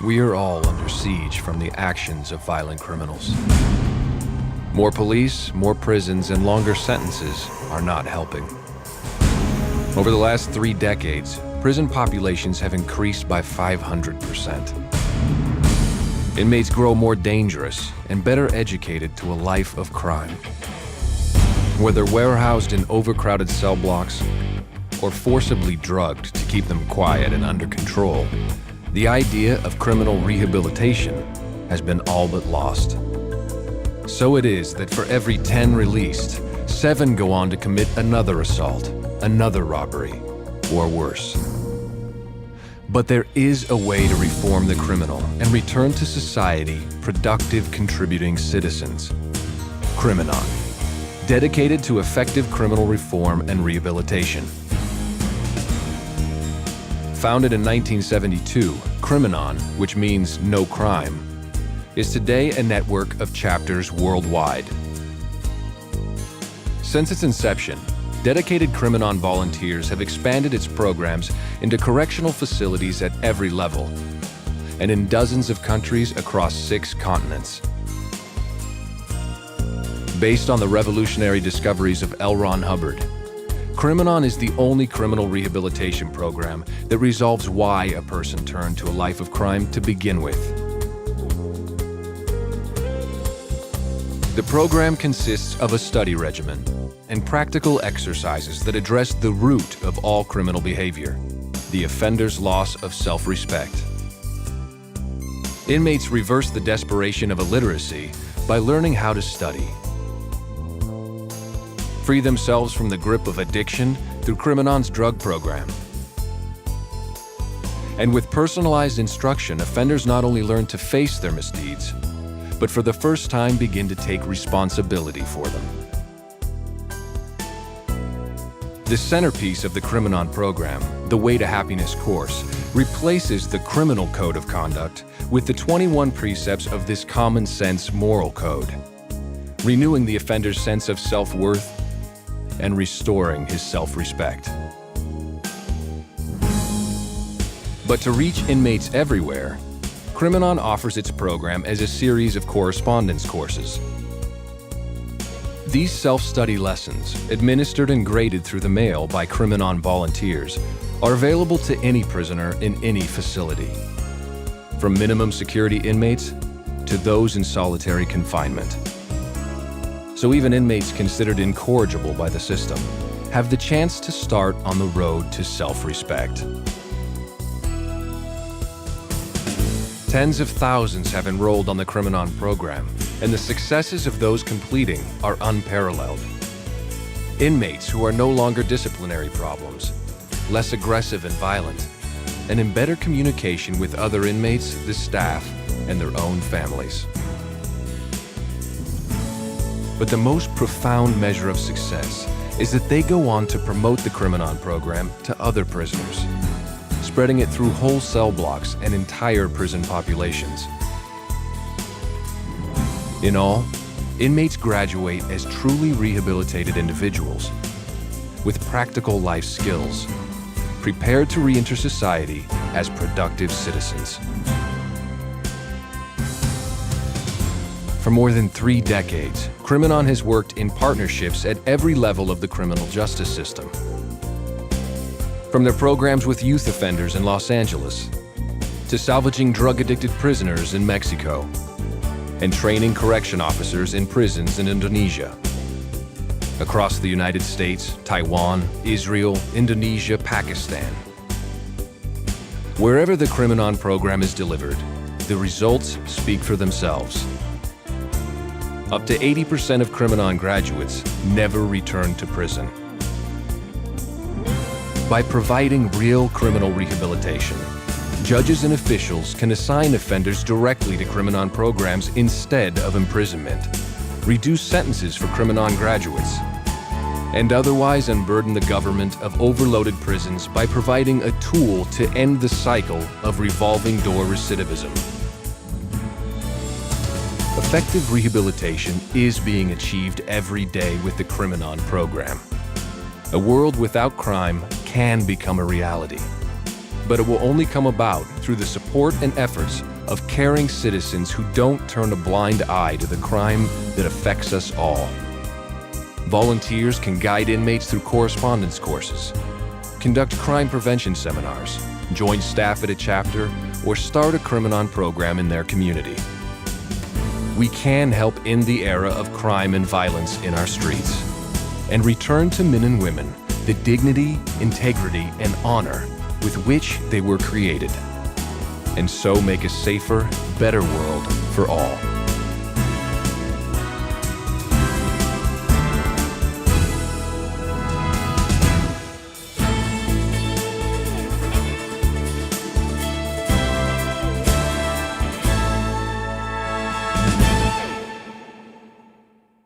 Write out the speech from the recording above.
We are all under siege from the actions of violent criminals. More police, more prisons, and longer sentences are not helping. Over the last 3 decades, prison populations have increased by 500%. Inmates grow more dangerous and better educated to a life of crime. Whether warehoused in overcrowded cell blocks or forcibly drugged to keep them quiet and under control, the idea of criminal rehabilitation has been all but lost. So it is that for every 10 released, 7 go on to commit another assault, another robbery, or worse. But there is a way to reform the criminal and return to society productive, contributing citizens. Criminon, dedicated to effective criminal reform and rehabilitation. Founded in 1972, Criminon, which means no crime, is today a network of chapters worldwide. Since its inception, dedicated Criminon volunteers have expanded its programs into correctional facilities at every level and in dozens of countries across 6 continents. Based on the revolutionary discoveries of L. Ron Hubbard, Criminon is the only criminal rehabilitation program that resolves why a person turned to a life of crime to begin with. The program consists of a study regimen and practical exercises that address the root of all criminal behavior, the offender's loss of self-respect. Inmates reverse the desperation of illiteracy by learning how to study. Free themselves from the grip of addiction through Criminon's drug program. And with personalized instruction, offenders not only learn to face their misdeeds, but for the first time begin to take responsibility for them. The centerpiece of the Criminon program, the Way to Happiness course, replaces the criminal code of conduct with the 21 precepts of this common-sense moral code, renewing the offender's sense of self-worth and restoring his self-respect. But to reach inmates everywhere, Criminon offers its program as a series of correspondence courses. These self-study lessons, administered and graded through the mail by Criminon volunteers, are available to any prisoner in any facility, from minimum security inmates to those in solitary confinement. So even inmates considered incorrigible by the system have the chance to start on the road to self-respect. Tens of thousands have enrolled on the Criminon program, and the successes of those completing are unparalleled. Inmates who are no longer disciplinary problems, less aggressive and violent, and in better communication with other inmates, the staff, and their own families. But the most profound measure of success is that they go on to promote the Criminon program to other prisoners, spreading it through whole cell blocks and entire prison populations. In all, inmates graduate as truly rehabilitated individuals with practical life skills, prepared to re-enter society as productive citizens. For more than 3 decades, Criminon has worked in partnerships at every level of the criminal justice system. From their programs with youth offenders in Los Angeles, to salvaging drug-addicted prisoners in Mexico, and training correction officers in prisons in Indonesia. Across the United States, Taiwan, Israel, Indonesia, Pakistan. Wherever the Criminon program is delivered, the results speak for themselves. Up to 80% of Criminon graduates never return to prison. By providing real criminal rehabilitation, judges and officials can assign offenders directly to Criminon programs instead of imprisonment, reduce sentences for Criminon graduates, and otherwise unburden the government of overloaded prisons by providing a tool to end the cycle of revolving door recidivism. Effective rehabilitation is being achieved every day with the Criminon program. A world without crime can become a reality, but it will only come about through the support and efforts of caring citizens who don't turn a blind eye to the crime that affects us all. Volunteers can guide inmates through correspondence courses, conduct crime prevention seminars, join staff at a chapter, or start a Criminon program in their community. We can help end the era of crime and violence in our streets and return to men and women the dignity, integrity, and honor with which they were created, and so make a safer, better world for all.